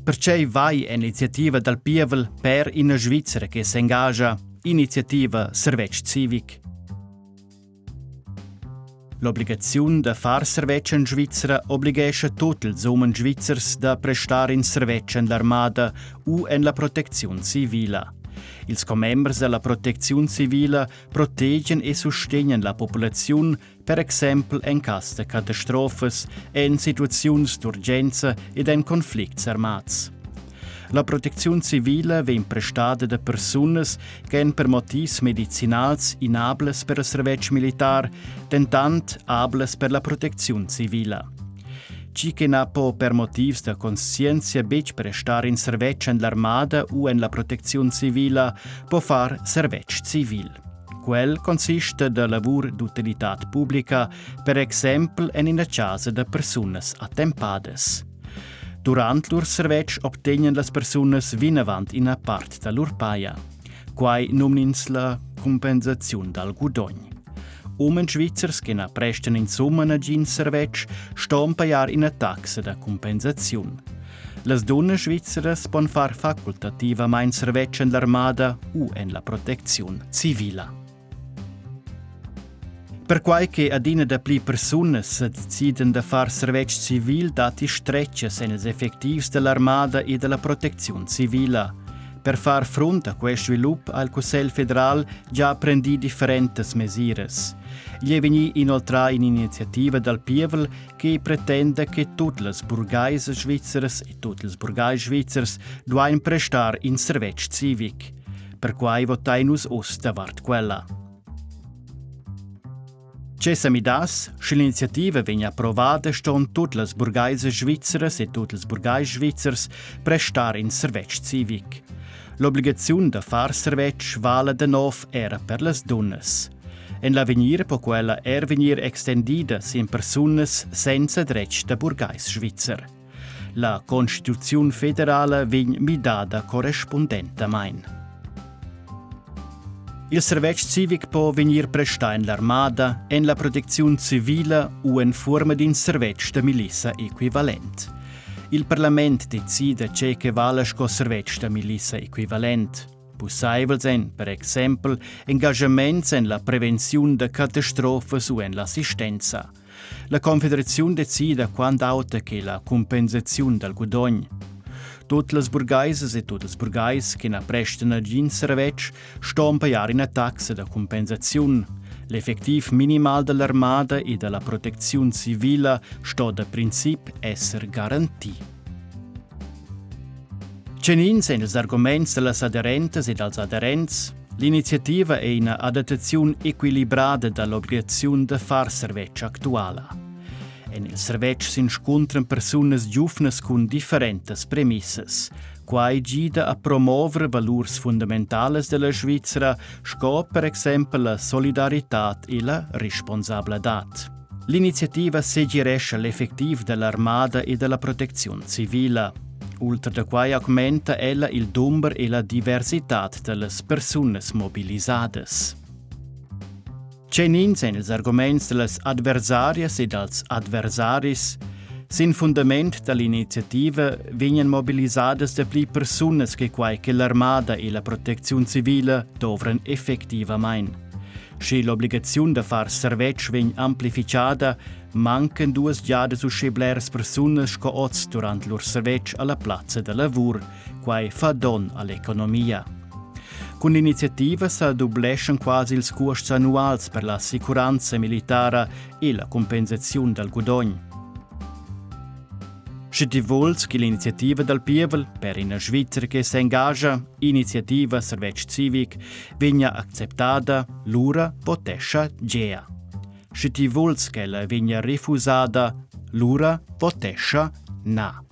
Perciò vai iniziativa dal Pievel per in Svizzera che si engagia, iniziativa Servetsch Civic. L'obbligazione de far servetsch in Svizzera obbligesce tutti els umens svizzers da prestare in servetsch in l'armada o in la protezione civile. Ils commembers della protezione civile proteggen e sostengono la popolazione, per esempio in caso di catastrofe, in situazioni d'urgenza ed in conflitti armati. La protezione civile viene prestata da persone che hanno per motivi medicinali inabili per il servizio militare, tentant abili per la protezione civile. Chi che ha per motivi di coscienza bec prestare in servizio nell'armata o nella protezione civile può fare servizio civile. Quel consiste da lavoro d'utilità pubblica, per esempio in casa di persone attempate. Durant lur servizio ottengono le persone vinavant in una parte della loro paia, quai nomnins la compensazione dal guadagno. Umens svizzers che ne prestano in somma a gin servizio ston paiar in una taxa da compensazione. Le donne svizzere possono fare facultativamente servizio nell'armata o nella protezione civile. Per quai che adina da pli persone si decidono di fare servizio civile dati strecce nei effettivi dell'armata e della protezione civile. Per far fronte a questo sviluppo, il Consiglio federale già prendi differenti misure. Gli veni inoltre un'iniziativa dal Pievel che pretende che tutte le burgheise svizzere e tutti i burghesi svizzeri devono prestare in servizio civic. Per cui votiamo us davart quella. Cessa mi das, se l'iniziativa viene approvata, stanno tutte le burgheise svizzere e tutti i burghesi svizzeri prestare in servizio civic. L'obbligazione di far servizio vale de nuovo era per le donne. In l'avvenire può quella venire estendida in persone senza diritti da burghesi svizzeri. La Costituzione federale viene midata corrispondentemente. Il servizio civic può venire prestato in l'armata, in la protezione civile o in forma di un servizio di milizia equivalente. Il Parlamento decide che vale il servizio di milizia equivalente. Possibile sono, per esempio, engagiamenti nella prevenzione di catastrofe o nell'assistenza. La Confederazione decide quando auta che la compensazione del guadagno. Tutte le burgheise e tutti i burghesi che ne prestano in servizio stanno pagare una taxa di compensazione. L'effettivo minimale dell'armata e della protezione civile sta da principio essere garantito. Cenin sono gli argomenti delle aderenti e degli aderenti. L'iniziativa è un'adattazione equilibrata dall'obbligazione di far servizio attuale. Nel servizio si incontrano persone giovani con differenti premisse. Quai gida a promuovere valori fondamentali della Svizzera, sco per esempio la solidarietà e la responsabilità. L'iniziativa seguirebbe l'effettivo dell'armata e della protezione civile. Oltre da quai aumenta ella il numero e la diversità delle persone mobilizzate. Cenin sono gli argomenti delle adversarias e degli adversaris. Sin fundament dall'iniziativa vengono mobilizzate da più persone che l'armata e la protezione civile dovranno effettivamente. Se l'obbligazione di far servizio viene amplificata, mancano due giade susceblere persone che oggi durante il loro servizio alla piazza del lavoro, che fa don all'economia. Con l'iniziativa si dubblescono quasi i costi annuali per la sicurezza militare e la compensazione del guadagno. Se ti vuoi che l'iniziativa del Pievel per una Svizzera che si engagia, iniziativa servizio civic, venga accettata, l'ura potesce gea. Se ti vuoi che la venga rifusata, l'ura potesce na.